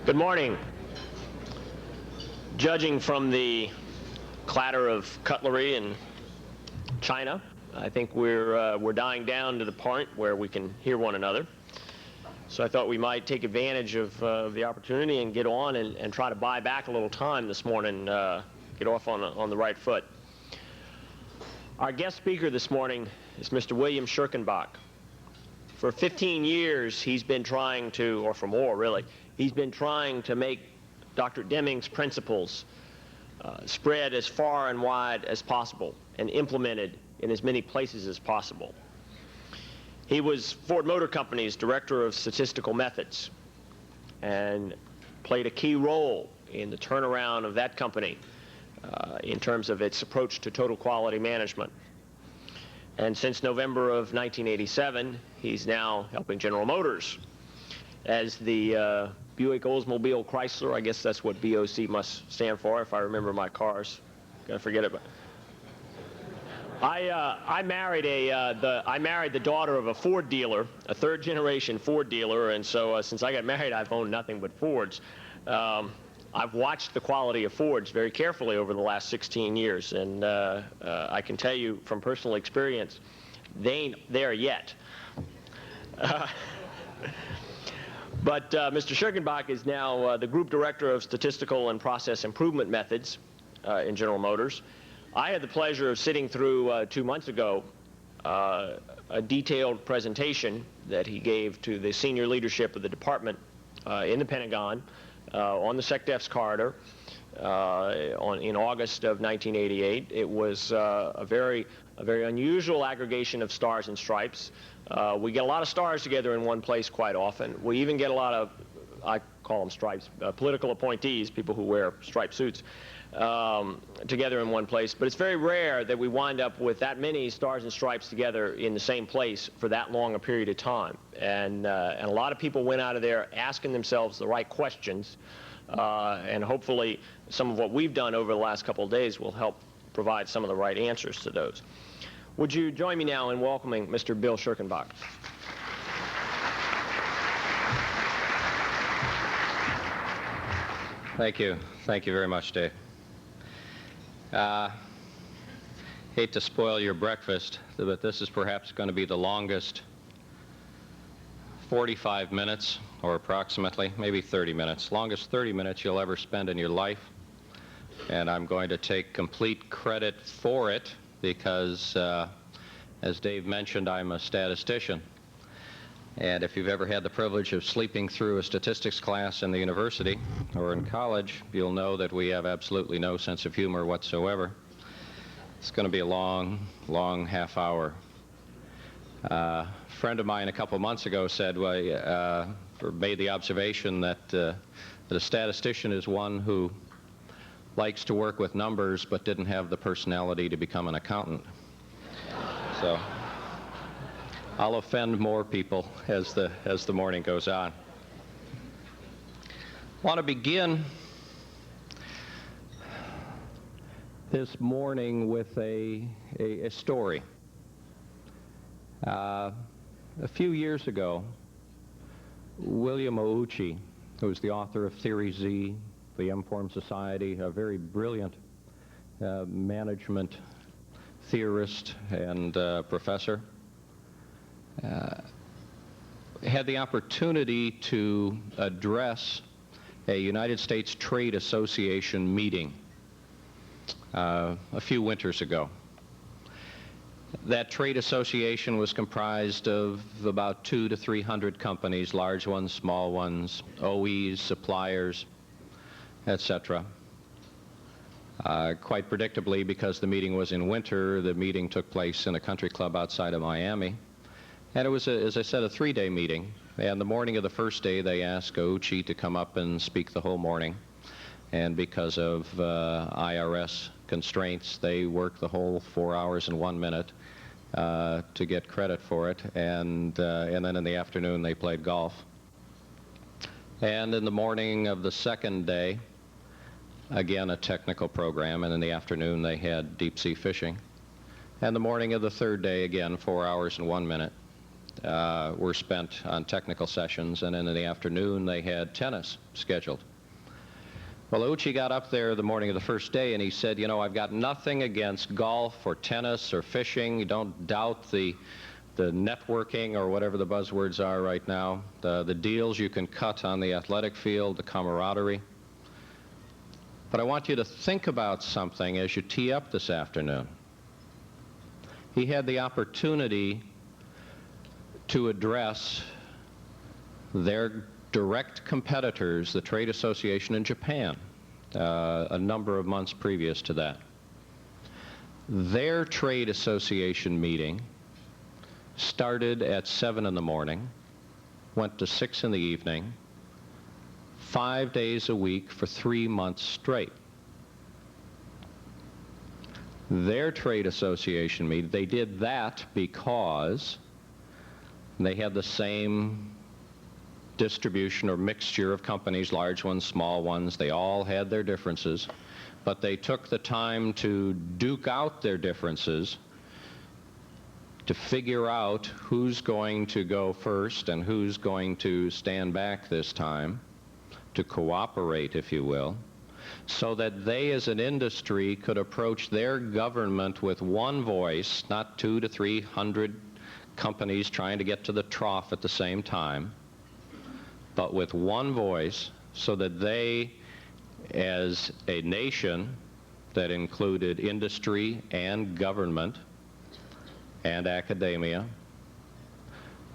Good morning. Judging from the clatter of cutlery and china, I think we're dying down to the point where we can hear one another. So I thought we might take advantage of the opportunity and get on and try to buy back a little time this morning, get off on the right foot. Our guest speaker this morning is Mr. William Schirkenbach. For 15 years, he's been trying to, or for more really, he's been trying to make Dr. Deming's principles spread as far and wide as possible and implemented in as many places as possible. He was Ford Motor Company's Director of Statistical Methods and played a key role in the turnaround of that company in terms of its approach to total quality management. And since November of 1987, he's now helping General Motors as the Buick Oldsmobile Chrysler. I guess that's what BOC must stand for, if I remember my cars. Gotta forget it. But I married the daughter of a Ford dealer, a third-generation Ford dealer, and so since I got married, I've owned nothing but Fords. I've watched the quality of Fords very carefully over the last 16 years, and I can tell you from personal experience, they ain't there yet. But Mr. Schirkenbach is now the Group Director of Statistical and Process Improvement Methods in General Motors. I had the pleasure of sitting through 2 months ago a detailed presentation that he gave to the senior leadership of the department in the Pentagon on the SecDef's corridor in August of 1988. It was a very unusual aggregation of stars and stripes. We get a lot of stars together in one place quite often. We even get a lot of, I call them stripes, political appointees, people who wear striped suits, together in one place. But it's very rare that we wind up with that many stars and stripes together in the same place for that long a period of time. And a lot of people went out of there asking themselves the right questions. And hopefully some of what we've done over the last couple of days will help provide some of the right answers to those. Would you join me now in welcoming Mr. Bill Schirkenbach? Thank you. Thank you very much, Dave. Hate to spoil your breakfast, but this is perhaps going to be the longest 45 minutes, or approximately, maybe 30 minutes, longest 30 minutes you'll ever spend in your life. And I'm going to take complete credit for it because, as Dave mentioned, I'm a statistician. And if you've ever had the privilege of sleeping through a statistics class in the university or in college, you'll know that we have absolutely no sense of humor whatsoever. It's going to be a long, long half hour. A friend of mine a couple months ago said, made the observation that a statistician is one who likes to work with numbers but didn't have the personality to become an accountant. So I'll offend more people as the morning goes on. I want to begin this morning with a story. A few years ago, William Ouchi, who was the author of Theory Z, the M-Form Society, a very brilliant management theorist and professor, had the opportunity to address a United States Trade Association meeting a few winters ago. That trade association was comprised of about 200 to 300 companies, large ones, small ones, OEs, suppliers, etc. Quite predictably, because the meeting was in winter, the meeting took place in a country club outside of Miami. And it was, as I said, a 3-day meeting. And the morning of the first day, they asked Ouchi to come up and speak the whole morning. And because of IRS constraints, they worked the whole 4 hours and 1 minute to get credit for it. And then in the afternoon, they played golf. And in the morning of the second day, again, a technical program. And in the afternoon, they had deep-sea fishing. And the morning of the third day, again, 4 hours and 1 minute. were spent on technical sessions, and in the afternoon they had tennis scheduled. Well, Uchi got up there the morning of the first day and he said, you know, I've got nothing against golf or tennis or fishing. You don't doubt the networking or whatever the buzzwords are right now, the deals you can cut on the athletic field, the camaraderie. But I want you to think about something as you tee up this afternoon. He had the opportunity to address their direct competitors, the trade association in Japan, a number of months previous to that. Their trade association meeting started at 7 in the morning, went to 6 in the evening, 5 days a week for 3 months straight. Their trade association meeting, they did that because they had the same distribution or mixture of companies, large ones, small ones. They all had their differences, but they took the time to duke out their differences, to figure out who's going to go first and who's going to stand back this time, to cooperate, if you will, so that they as an industry could approach their government with one voice, not 200 to 300 companies trying to get to the trough at the same time, but with one voice, so that they, as a nation that included industry and government and academia,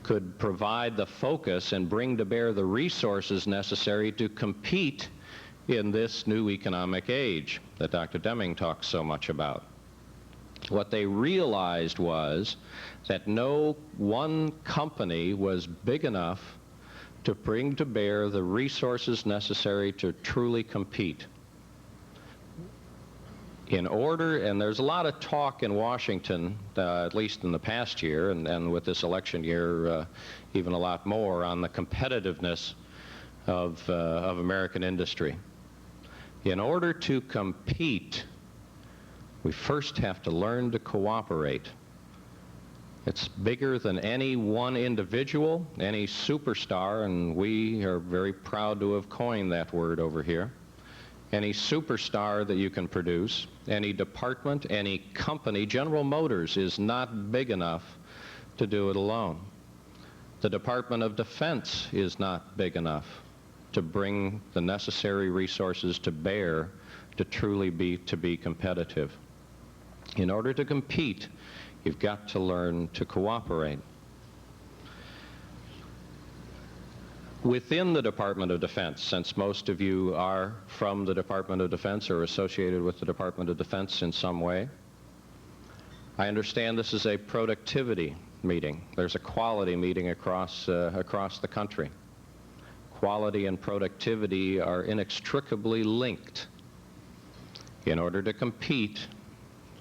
could provide the focus and bring to bear the resources necessary to compete in this new economic age that Dr. Deming talks so much about. What they realized was that no one company was big enough to bring to bear the resources necessary to truly compete. In order, and there's a lot of talk in Washington, at least in the past year, and with this election year even a lot more, on the competitiveness of American industry. In order to compete, we first have to learn to cooperate. It's bigger than any one individual, any superstar, and we are very proud to have coined that word over here. Any superstar that you can produce, any department, any company. General Motors is not big enough to do it alone. The Department of Defense is not big enough to bring the necessary resources to bear to truly be competitive. In order to compete, you've got to learn to cooperate. Within the Department of Defense, since most of you are from the Department of Defense or associated with the Department of Defense in some way, I understand this is a productivity meeting. There's a quality meeting across the country. Quality and productivity are inextricably linked. In order to compete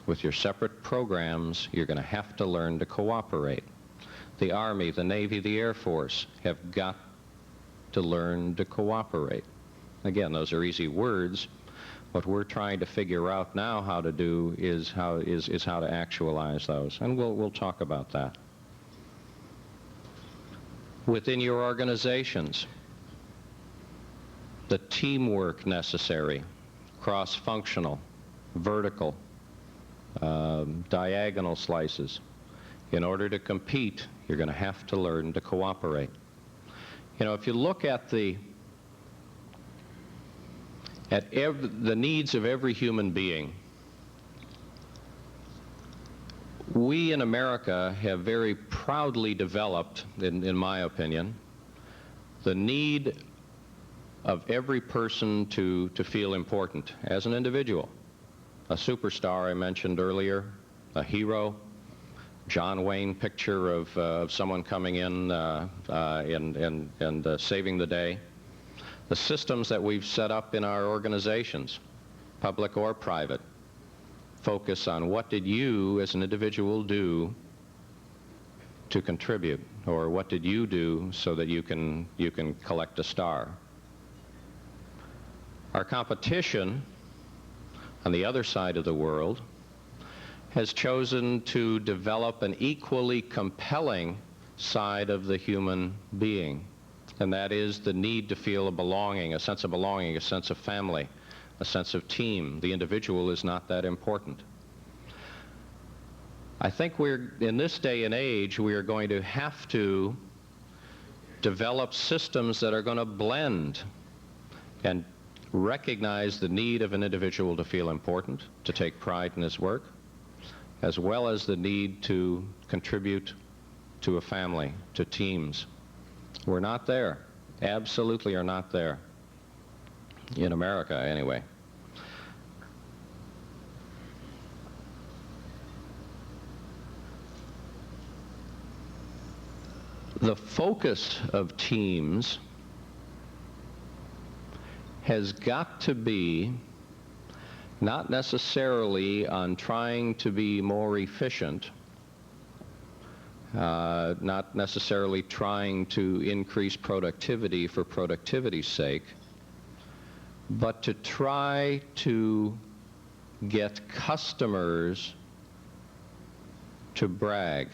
with your separate programs, you're going to have to learn to cooperate. The Army, the Navy, the Air Force have got to learn to cooperate. Again, those are easy words. What we're trying to figure out now how to do is how to actualize those, and we'll talk about that. Within your organizations, the teamwork necessary, cross-functional, vertical, diagonal slices. In order to compete, you're going to have to learn to cooperate. You know, if you look at the needs of every human being, we in America have very proudly developed, in my opinion, the need of every person to feel important as an individual. A superstar I mentioned earlier, a hero, John Wayne picture of someone coming in and saving the day. The systems that we've set up in our organizations, public or private, focus on what did you as an individual do to contribute, or what did you do so that you can collect a star. Our competition on the other side of the world has chosen to develop an equally compelling side of the human being, and that is the need to feel a belonging, a sense of family, a sense of team. The individual is not that important. I think in this day and age, we are going to have to develop systems that are going to blend and recognize the need of an individual to feel important, to take pride in his work, as well as the need to contribute to a family, to teams. We're not there. Absolutely are not there. In America, anyway. The focus of teams has got to be not necessarily on trying to be more efficient, not necessarily trying to increase productivity for productivity's sake, but to try to get customers to brag.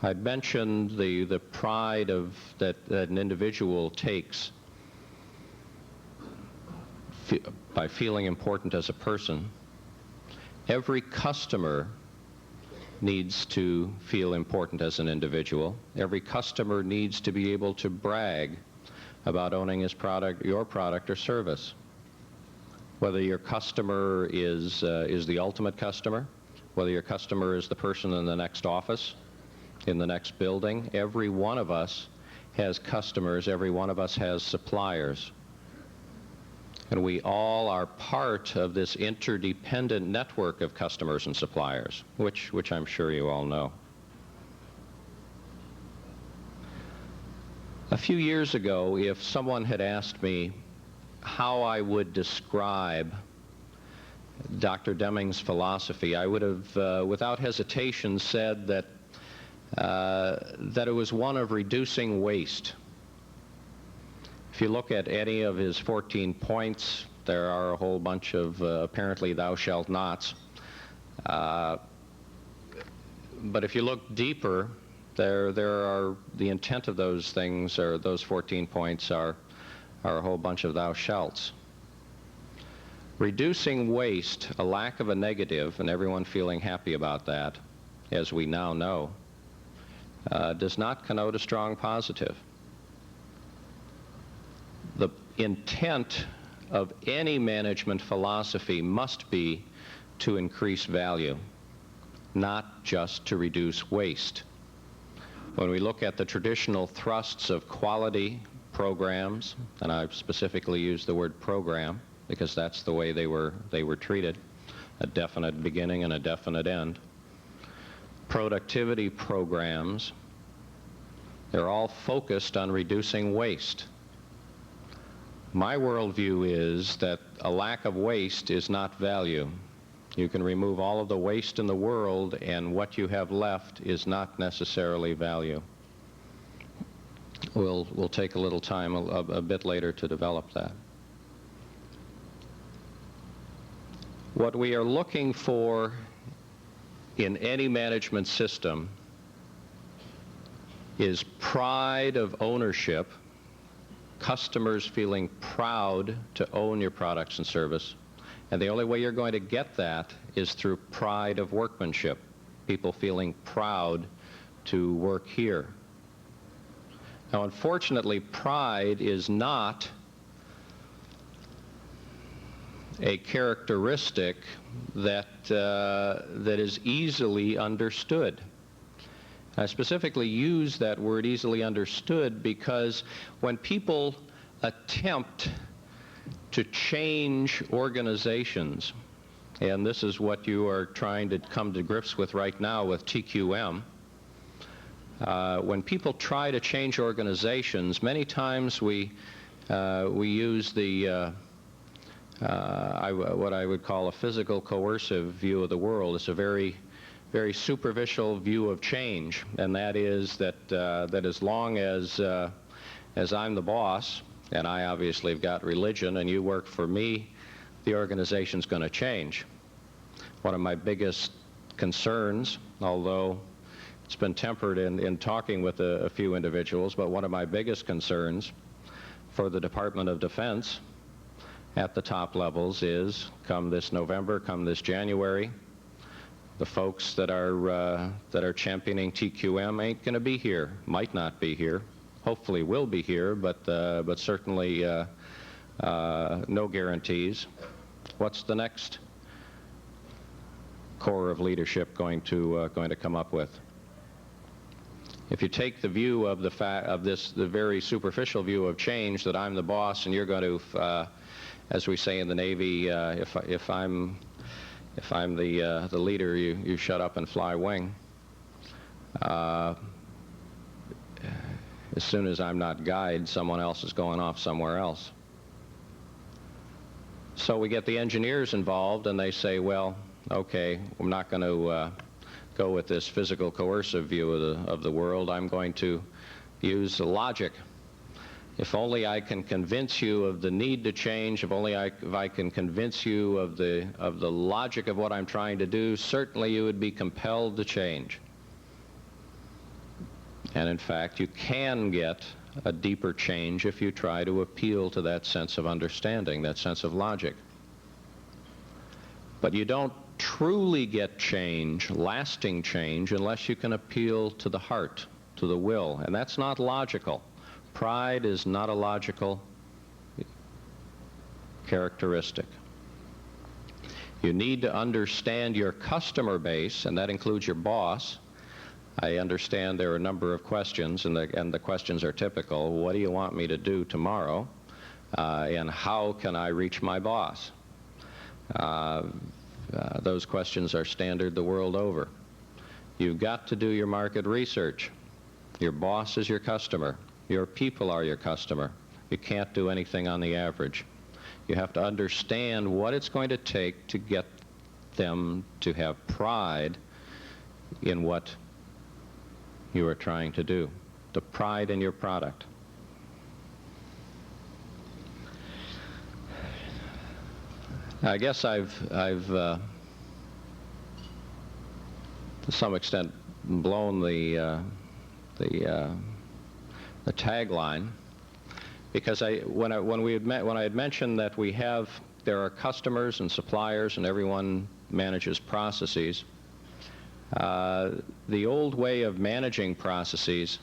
I'd mentioned the pride that an individual takes by feeling important as a person. Every customer needs to feel important as an individual. Every customer needs to be able to brag about owning his product, your product or service. Whether your customer is the ultimate customer, whether your customer is the person in the next office, in the next building, every one of us has customers, every one of us has suppliers. And we all are part of this interdependent network of customers and suppliers, which I'm sure you all know. A few years ago, if someone had asked me how I would describe Dr. Deming's philosophy, I would have, without hesitation, said that it was one of reducing waste. If you look at any of his 14 points, there are a whole bunch of apparently thou shalt nots. But if you look deeper, there are the intent of those things, or those 14 points, are a whole bunch of thou shalts. Reducing waste, a lack of a negative, and everyone feeling happy about that, as we now know, does not connote a strong positive. The intent of any management philosophy must be to increase value, not just to reduce waste. When we look at the traditional thrusts of quality programs, and I've specifically used the word program because that's the way they were treated, a definite beginning and a definite end. Productivity programs, they're all focused on reducing waste. My worldview is that a lack of waste is not value. You can remove all of the waste in the world, and what you have left is not necessarily value. We'll take a little time a bit later to develop that. What we are looking for in any management system is pride of ownership, customers feeling proud to own your products and service. And the only way you're going to get that is through pride of workmanship, people feeling proud to work here. Now, unfortunately, pride is not a characteristic that is easily understood. I specifically use that word easily understood because when people attempt to change organizations, and this is what you are trying to come to grips with right now with TQM, when people try to change organizations, many times we use what I would call a physical coercive view of the world. It's a very superficial view of change, and that is that as long as I'm the boss, and I obviously have got religion, and you work for me, the organization's going to change. One of my biggest concerns, although It's been tempered in talking with a few individuals, but one of my biggest concerns for the Department of Defense at the top levels is, come this November, come this January, the folks that are championing TQM ain't going to be here, might not be here, hopefully will be here, but certainly no guarantees. What's the next core of leadership going to come up with? If you take the view of the very superficial view of change, that I'm the boss and you're going to, as we say in the Navy, if I'm the leader, you shut up and fly wing. As soon as I'm not guide, someone else is going off somewhere else. So we get the engineers involved, and they say, well, okay, I'm not going to go with this physical coercive view of the world. I'm going to use the logic. If only I can convince you of the need to change, if I can convince you of the logic of what I'm trying to do, certainly you would be compelled to change. And in fact, you can get a deeper change if you try to appeal to that sense of understanding, that sense of logic. But you don't truly get change, lasting change, unless you can appeal to the heart, to the will, and that's not logical. Pride is not a logical characteristic. You need to understand your customer base, and that includes your boss. I understand there are a number of questions, and the questions are typical. What do you want me to do tomorrow? And how can I reach my boss? Those questions are standard the world over. You've got to do your market research. Your boss is your customer. Your people are your customer. You can't do anything on the average. You have to understand what it's going to take to get them to have pride in what you are trying to do, the pride in your product. I guess I've to some extent blown the tagline, because when I had mentioned that there are customers and suppliers and everyone manages processes. The old way of managing processes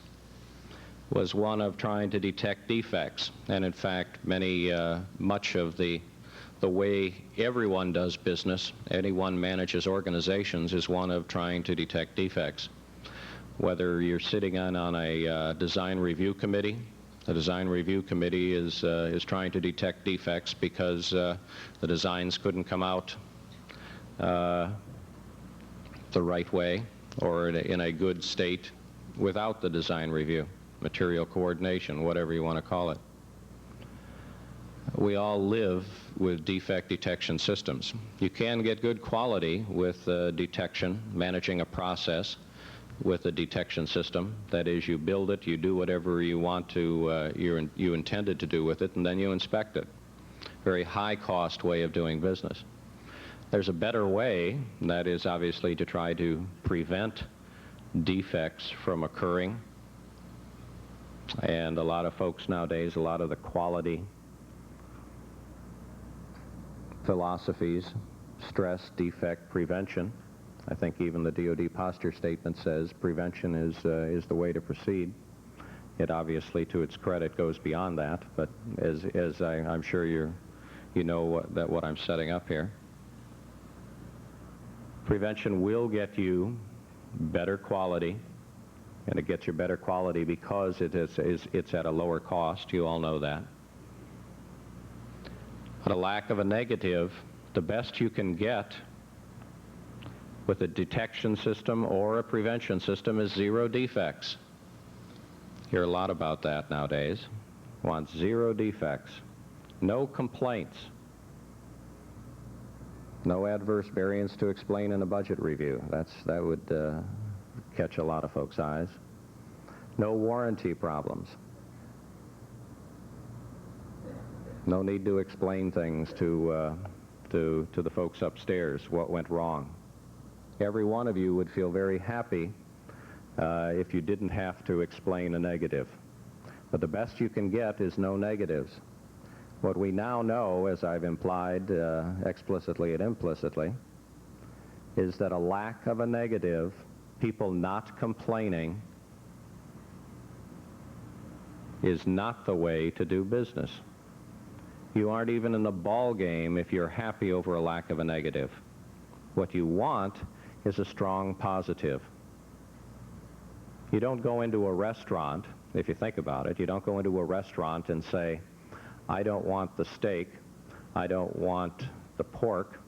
was one of trying to detect defects, and in fact much of the way everyone does business, anyone manages organizations, is one of trying to detect defects. Whether you're sitting on a design review committee, the design review committee is trying to detect defects because the designs couldn't come out the right way or in a good state without the design review, material coordination, whatever you want to call it. We all live with defect detection systems. You can get good quality with detection, managing a process with a detection system. That is, you build it, you do whatever you want to, you intended to do with it, and then you inspect it. Very high-cost way of doing business. There's a better way, and that is obviously to try to prevent defects from occurring. And a lot of folks nowadays, a lot of the quality philosophies stress defect prevention. I think even the DoD posture statement says prevention is the way to proceed. It obviously, to its credit, goes beyond that, but as I'm sure you know what I'm setting up here. Prevention will get you better quality, and it gets you better quality because it's at a lower cost. You all know that. But a lack of a negative, the best you can get with a detection system or a prevention system is zero defects. Hear a lot about that nowadays. Want zero defects, no complaints, no adverse variance to explain in a budget review. That would catch a lot of folks' eyes. No warranty problems. No need to explain things to the folks upstairs what went wrong. Every one of you would feel very happy if you didn't have to explain a negative. But the best you can get is no negatives. What we now know, as I've implied explicitly and implicitly, is that a lack of a negative, people not complaining, is not the way to do business. You aren't even in the ball game if you're happy over a lack of a negative. What you want is a strong positive. You don't go into a restaurant, if you think about it, you don't go into a restaurant and say, I don't want the steak, I don't want the pork,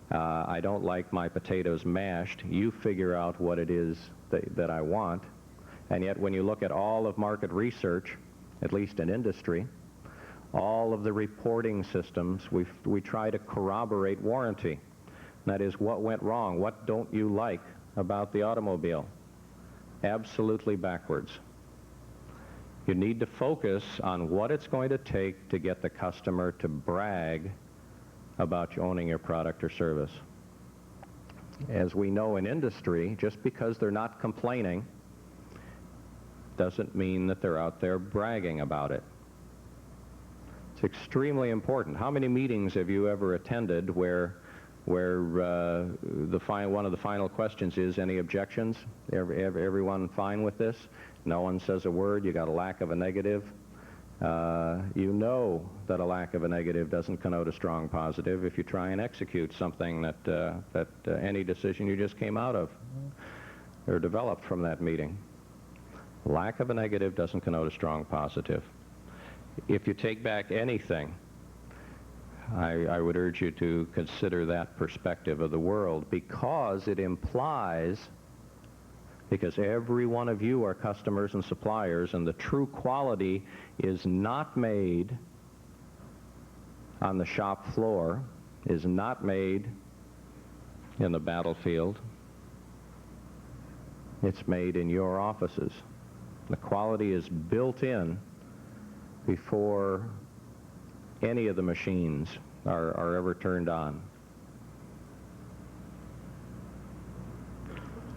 I don't like my potatoes mashed. You figure out what it is that I want. And yet when you look at all of market research, at least in industry, all of the reporting systems, we try to corroborate warranty. That is, what went wrong? What don't you like about the automobile? Absolutely backwards. You need to focus on what it's going to take to get the customer to brag about you owning your product or service. As we know in industry, just because they're not complaining doesn't mean that they're out there bragging about it. It's extremely important. How many meetings have you ever attended where one of the final questions is, any objections? Everyone fine with this? No one says a word. You got a lack of a negative. You know that a lack of a negative doesn't connote a strong positive if you try and execute something that any decision you just came out of or developed from that meeting. Lack of a negative doesn't connote a strong positive. If you take back anything, I would urge you to consider that perspective of the world, because it implies, because every one of you are customers and suppliers, and the true quality is not made on the shop floor, is not made in the battlefield. It's made in your offices. The quality is built in before any of the machines are ever turned on.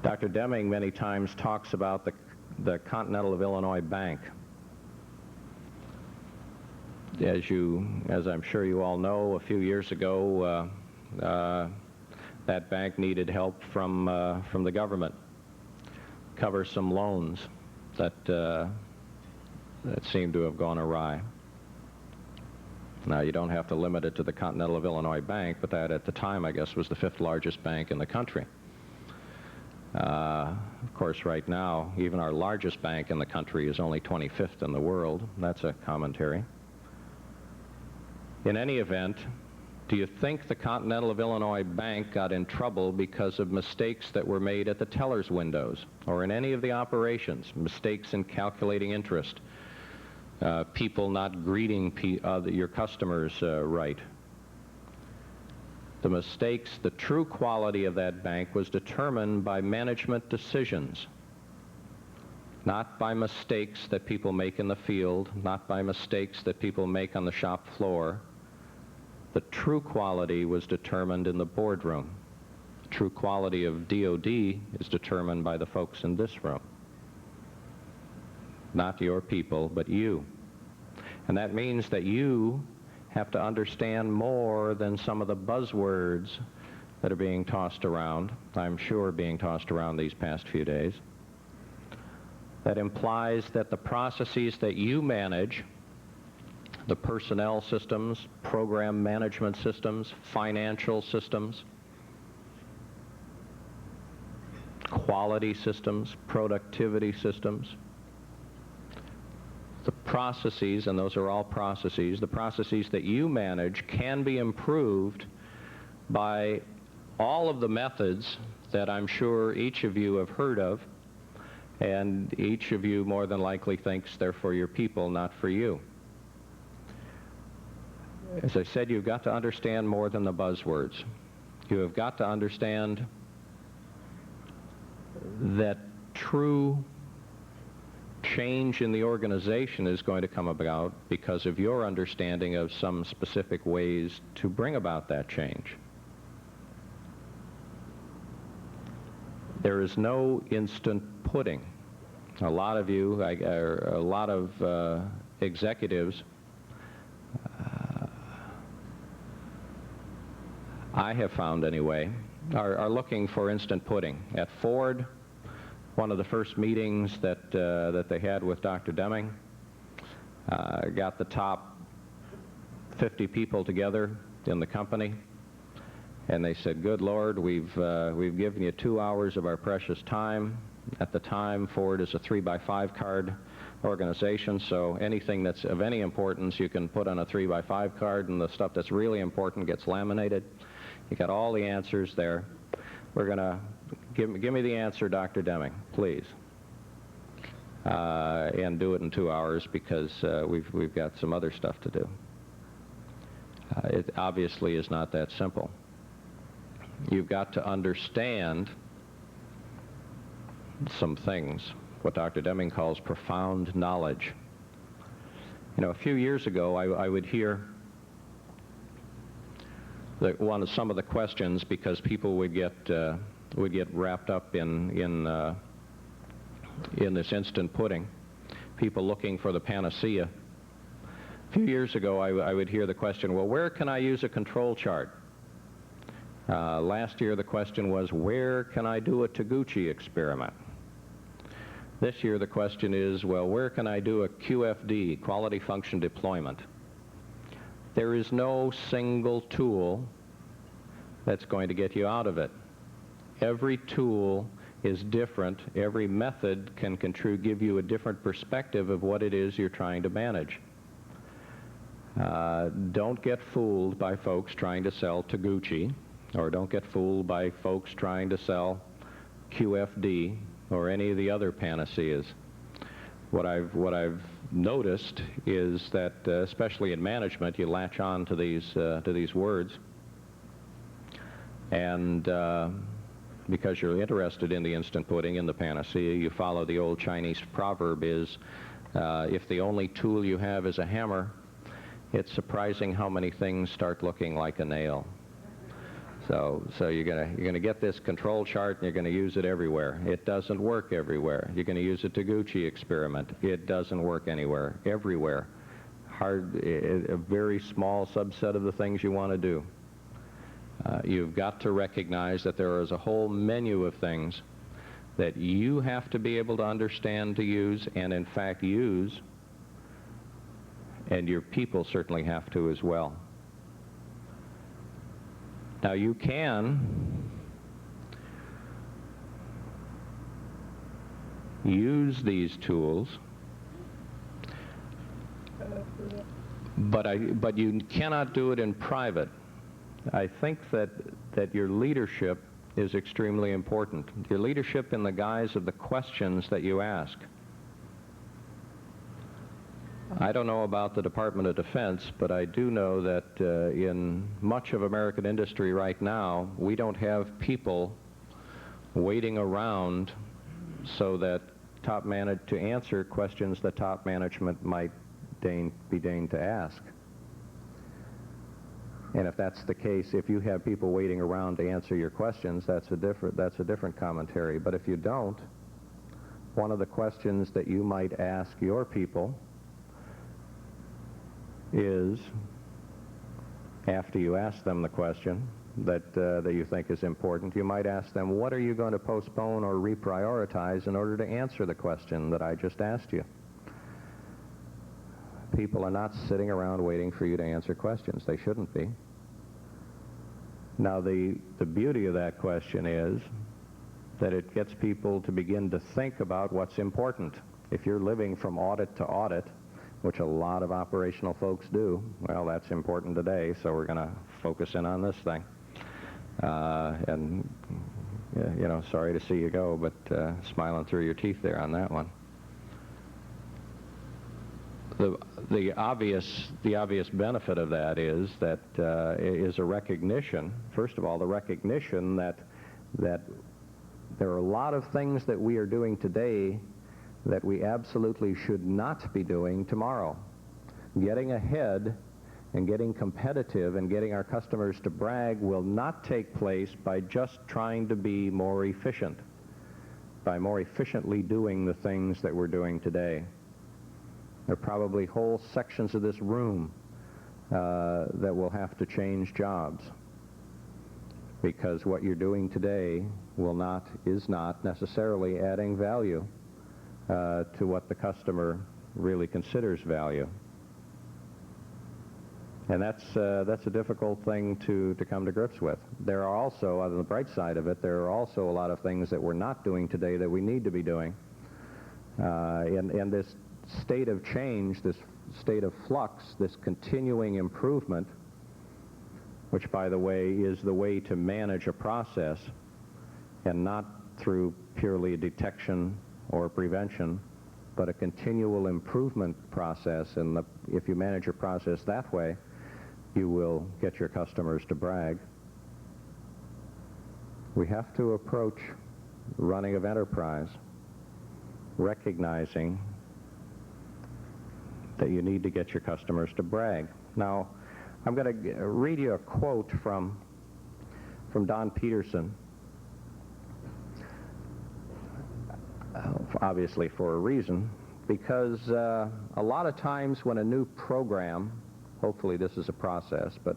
Dr. Deming many times talks about the Continental of Illinois Bank. As I'm sure you all know, a few years ago, that bank needed help from the government, cover some loans that seemed to have gone awry. Now, you don't have to limit it to the Continental of Illinois Bank, but that at the time, I guess, was the 5th largest bank in the country. Of course, right now, even our largest bank in the country is only 25th in the world. That's a commentary. In any event, do you think the Continental of Illinois Bank got in trouble because of mistakes that were made at the teller's windows or in any of the operations, mistakes in calculating interest, people not greeting your customers right? The mistakes, the true quality of that bank was determined by management decisions, not by mistakes that people make in the field, not by mistakes that people make on the shop floor. The true quality was determined in the boardroom. The true quality of DoD is determined by the folks in this room. Not your people, but you. And that means that you have to understand more than some of the buzzwords that are being tossed around, I'm sure being tossed around these past few days. That implies that the processes that you manage, the personnel systems, program management systems, financial systems, quality systems, productivity systems, the processes, and those are all processes, the processes that you manage can be improved by all of the methods that I'm sure each of you have heard of, and each of you more than likely thinks they're for your people, not for you. As I said, you've got to understand more than the buzzwords. You have got to understand that true change in the organization is going to come about because of your understanding of some specific ways to bring about that change. There is no instant pudding. A lot of you, a lot of executives, I have found anyway, are looking for instant pudding. At Ford, one of the first meetings that they had with Dr. Deming, got the top 50 people together in the company, and they said, "Good Lord, we've given you 2 hours of our precious time." At the time, Ford is a 3x5 card organization, so anything that's of any importance you can put on a 3x5 card, and the stuff that's really important gets laminated. You got all the answers there. We're going to give me the answer, Dr. Deming, please, and do it in 2 hours because we've got some other stuff to do. It obviously is not that simple. You've got to understand some things, what Dr. Deming calls profound knowledge. You know, a few years ago, I would hear that some of the questions, because people would get wrapped up in this instant pudding, people looking for the panacea. A few years ago, I would hear the question, well, where can I use a control chart? Last year, the question was, where can I do a Taguchi experiment? This year, the question is, well, where can I do a QFD, quality function deployment? There is no single tool that's going to get you out of it. Every tool is different. Every method can give you a different perspective of what it is you're trying to manage. Don't get fooled by folks trying to sell Taguchi, or don't get fooled by folks trying to sell QFD or any of the other panaceas. What I've noticed is that, especially in management, you latch on to these words, and because you're interested in the instant pudding, in the panacea, you follow the old Chinese proverb is, if the only tool you have is a hammer, it's surprising how many things start looking like a nail. So you're gonna get this control chart and you're gonna use it everywhere. It doesn't work everywhere. You're gonna use a Taguchi experiment. It doesn't work everywhere. A very small subset of the things you want to do. You've got to recognize that there is a whole menu of things that you have to be able to understand to use, and in fact use, and your people certainly have to as well. Now you can use these tools, but you cannot do it in private. I think that your leadership is extremely important. Your leadership in the guise of the questions that you ask. I don't know about the Department of Defense, but I do know that in much of American industry right now, we don't have people waiting around so that to answer questions that top management might be deigned to ask. And if that's the case, if you have people waiting around to answer your questions, that's a different commentary. But if you don't, one of the questions that you might ask your people is, after you ask them the question that you think is important, you might ask them, what are you going to postpone or reprioritize in order to answer the question that I just asked you? People are not sitting around waiting for you to answer questions. They shouldn't be. Now, the beauty of that question is that it gets people to begin to think about what's important. If you're living from audit to audit, which a lot of operational folks do, well, that's important today, so we're going to focus in on this thing. And, you know, sorry to see you go, but smiling through your teeth there on that one. The obvious benefit of that is that is a recognition, first of all, the recognition that there are a lot of things that we are doing today that we absolutely should not be doing tomorrow. Getting ahead and getting competitive and getting our customers to brag will not take place by just trying to be more efficient. by more efficiently doing the things that we're doing today. There are probably whole sections of this room that will have to change jobs, because what you're doing today is not necessarily adding value to what the customer really considers value. And that's a difficult thing to come to grips with. There are also, on the bright side of it, there are also a lot of things that we're not doing today that we need to be doing. And this state of change, this state of flux, this continuing improvement, which, by the way, is the way to manage a process and not through purely detection or prevention, but a continual improvement process. And if you manage your process that way, you will get your customers to brag. We have to approach running of enterprise recognizing that you need to get your customers to brag. Now, I'm going to read you a quote from Don Peterson, obviously for a reason, because a lot of times when a new program, hopefully this is a process, but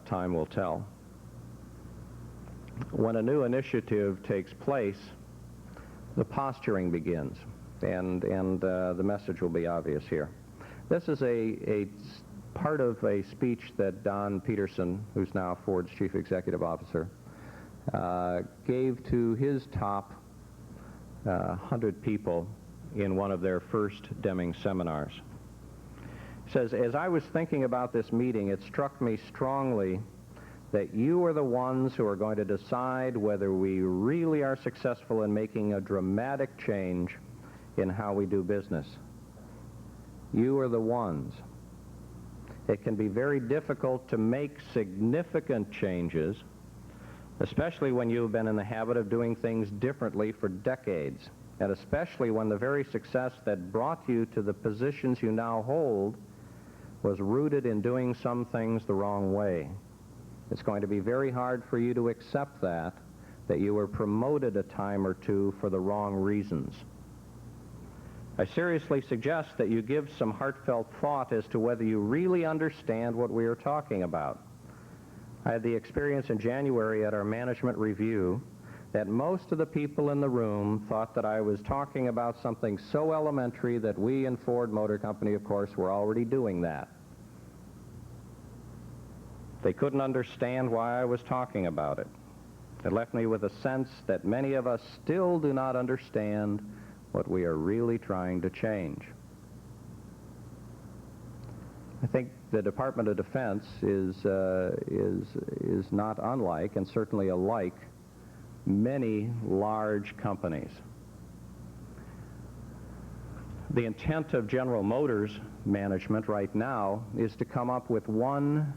time will tell, when a new initiative takes place, the posturing begins, and the message will be obvious here. This is a part of a speech that Don Peterson, who's now Ford's Chief Executive Officer, gave to his top 100 people in one of their first Deming seminars. He says, "As I was thinking about this meeting, it struck me strongly that you are the ones who are going to decide whether we really are successful in making a dramatic change in how we do business. You are the ones. It can be very difficult to make significant changes, especially when you've been in the habit of doing things differently for decades, and especially when the very success that brought you to the positions you now hold was rooted in doing some things the wrong way. It's going to be very hard for you to accept that you were promoted a time or two for the wrong reasons. I seriously suggest that you give some heartfelt thought as to whether you really understand what we are talking about. I had the experience in January at our management review that most of the people in the room thought that I was talking about something so elementary that we in Ford Motor Company, of course, were already doing that. They couldn't understand why I was talking about it. It left me with a sense that many of us still do not understand what we are really trying to change. I think the Department of Defense is not unlike, and certainly alike, many large companies. The intent of General Motors management right now is to come up with one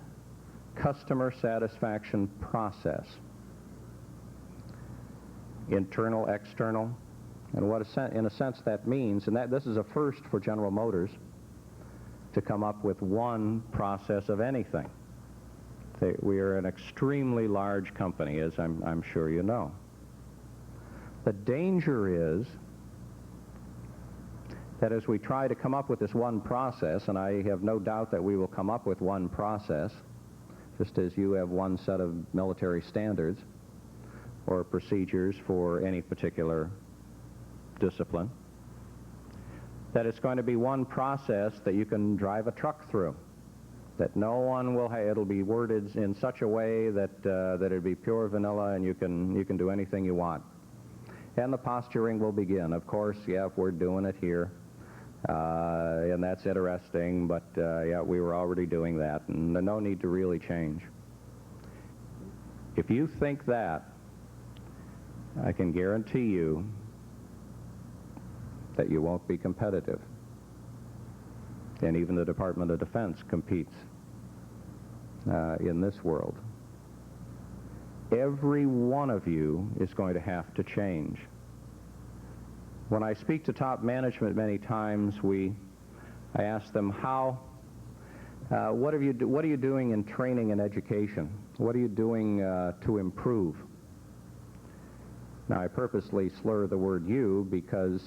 customer satisfaction process, internal, external, and what in a sense that means, and that this is a first for General Motors, to come up with one process of anything. We are an extremely large company, as I'm sure you know. The danger is that as we try to come up with this one process, and I have no doubt that we will come up with one process, just as you have one set of military standards or procedures for any particular discipline, that it's going to be one process that you can drive a truck through, that no one will it'll be worded in such a way that it'll be pure vanilla and you can do anything you want. And the posturing will begin. Of course, yeah, if we're doing it here, and that's interesting, but yeah, we were already doing that, and no need to really change. If you think that, I can guarantee you that you won't be competitive. And even the Department of Defense competes in this world. Every one of you is going to have to change. When I speak to top management many times, I ask them what are you doing in training and education? What are you doing to improve? Now, I purposely slur the word you because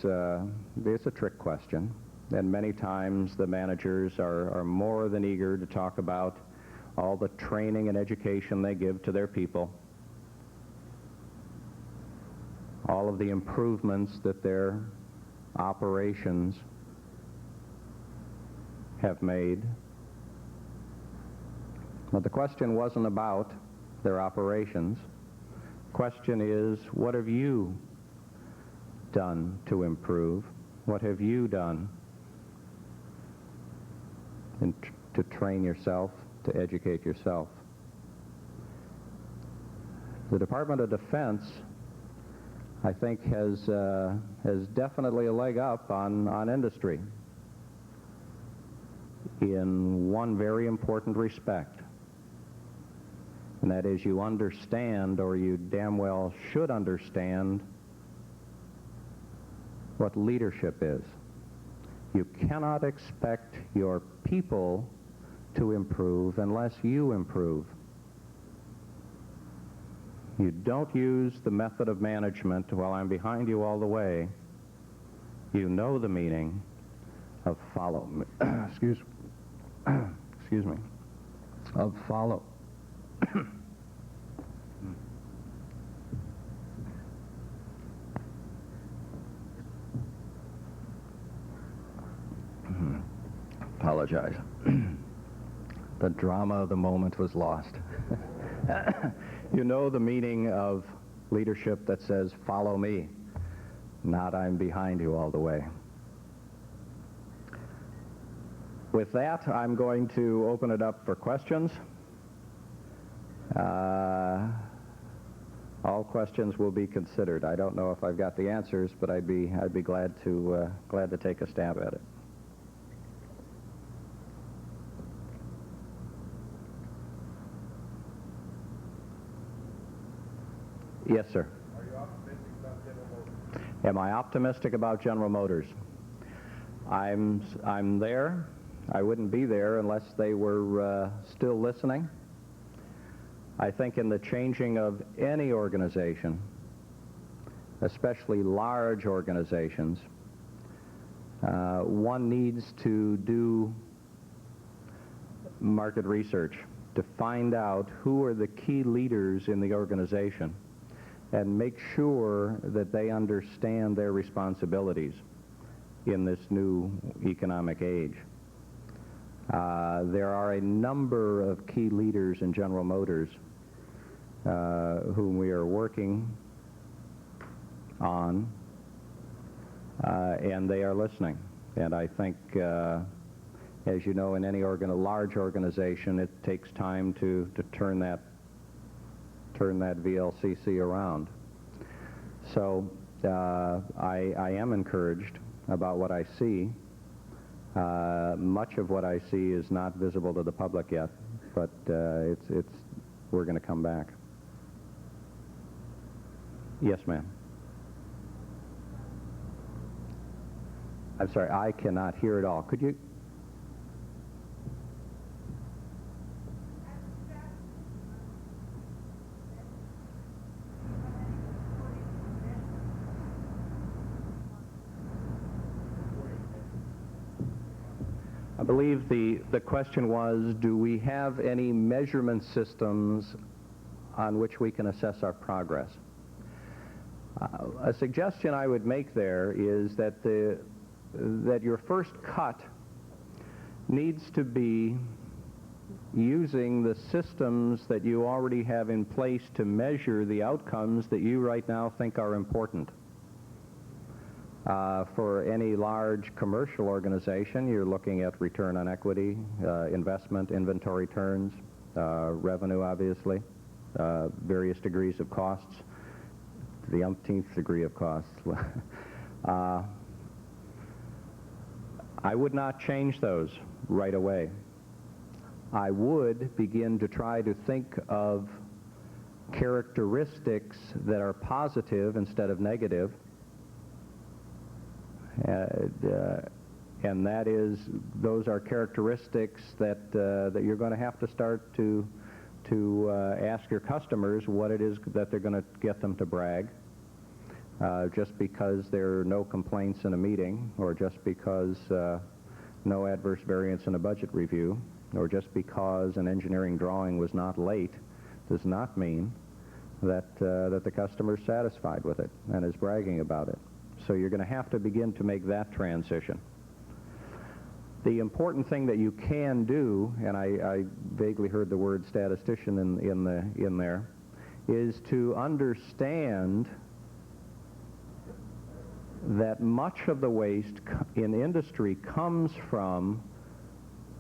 it's a trick question, and many times the managers are more than eager to talk about all the training and education they give to their people, all of the improvements that their operations have made. But the question wasn't about their operations. The question is, what have you done to improve? What have you done to train yourself, to educate yourself? The Department of Defense, I think, has definitely a leg up on industry in one very important respect, and that is you understand, or you damn well should understand, what leadership is. You cannot expect your people to improve unless you improve. You don't use the method of management, well, I'm behind you all the way. You know the meaning of follow me. Excuse me. Of follow. Apologize. The drama of the moment was lost. You know the meaning of leadership that says, follow me, not I'm behind you all the way. With that, I'm going to open it up for questions. All questions will be considered. I don't know if I've got the answers, but I'd be glad to take a stab at it. Yes, sir. Are you optimistic about General Motors? Am I optimistic about General Motors? I'm there. I wouldn't be there unless they were still listening. I think in the changing of any organization, especially large organizations, one needs to do market research to find out who are the key leaders in the organization and make sure that they understand their responsibilities in this new economic age. There are a number of key leaders in General Motors whom we are working on, and they are listening. And I think, as you know, in any large organization, it takes time to turn that VLCC around. So I am encouraged about what I see. Much of what I see is not visible to the public yet, but we're going to come back. Yes, ma'am. I'm sorry, I cannot hear it all. Could you? I believe the question was, do we have any measurement systems on which we can assess our progress? A suggestion I would make there is that your first cut needs to be using the systems that you already have in place to measure the outcomes that you right now think are important. For any large commercial organization, you're looking at return on equity, investment, inventory turns, revenue, obviously, various degrees of costs, the umpteenth degree of costs. I would not change those right away. I would begin to try to think of characteristics that are positive instead of negative. And that is, those are characteristics that you're going to have to start to ask your customers what it is that they're going to get them to brag. just because there are no complaints in a meeting, or just because no adverse variance in a budget review, or just because an engineering drawing was not late, does not mean that the customer is satisfied with it and is bragging about it. So you're going to have to begin to make that transition. The important thing that you can do, and I vaguely heard the word statistician in there, is to understand that much of the waste in industry comes from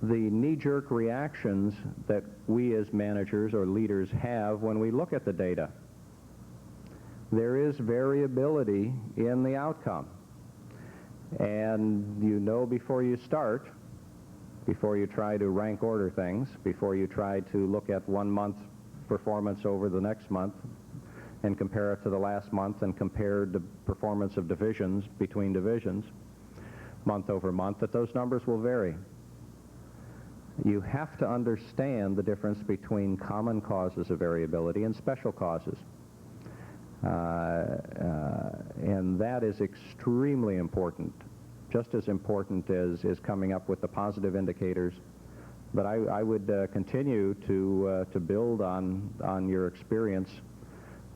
the knee-jerk reactions that we as managers or leaders have when we look at the data. There is variability in the outcome. And you know before you start, before you try to rank order things, before you try to look at 1 month performance over the next month and compare it to the last month and compare the performance of divisions between divisions, month over month, that those numbers will vary. You have to understand the difference between common causes of variability and special causes. And that is extremely important, just as important as coming up with the positive indicators. But I would continue to build on your experience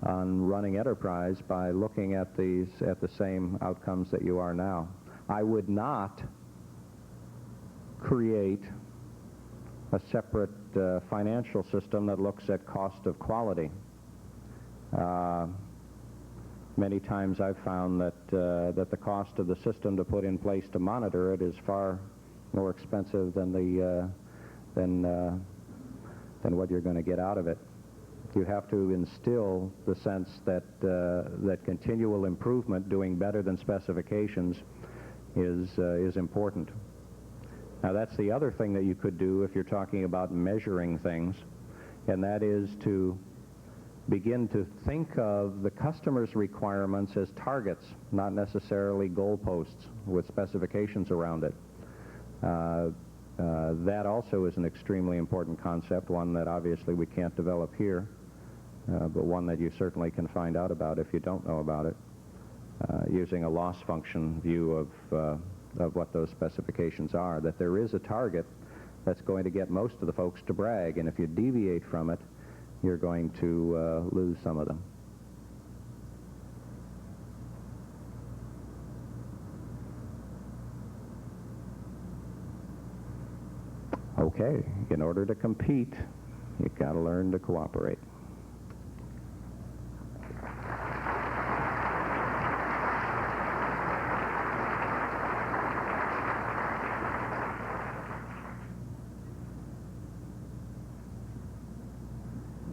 on running enterprise by looking at the same outcomes that you are now. I would not create a separate financial system that looks at cost of quality. Many times I've found that the cost of the system to put in place to monitor it is far more expensive than what you're going to get out of it. You have to instill the sense that continual improvement, doing better than specifications, is important. Now, that's the other thing that you could do if you're talking about measuring things, and that is to begin to think of the customer's requirements as targets, not necessarily goalposts with specifications around it. That also is an extremely important concept, one that obviously we can't develop here, but one that you certainly can find out about if you don't know about it, using a loss function view of what those specifications are, that there is a target that's going to get most of the folks to brag, and if you deviate from it, you're going to lose some of them. Okay, in order to compete, you've got to learn to cooperate.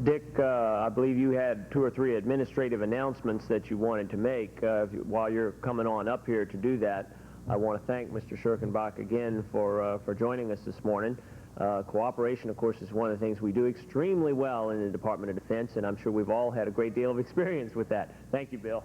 Dick, I believe you had 2 or 3 administrative announcements that you wanted to make. While you're coming on up here to do that, I want to thank Mr. Schirkenbach again for joining us this morning. Cooperation, of course, is one of the things we do extremely well in the Department of Defense, and I'm sure we've all had a great deal of experience with that. Thank you, Bill.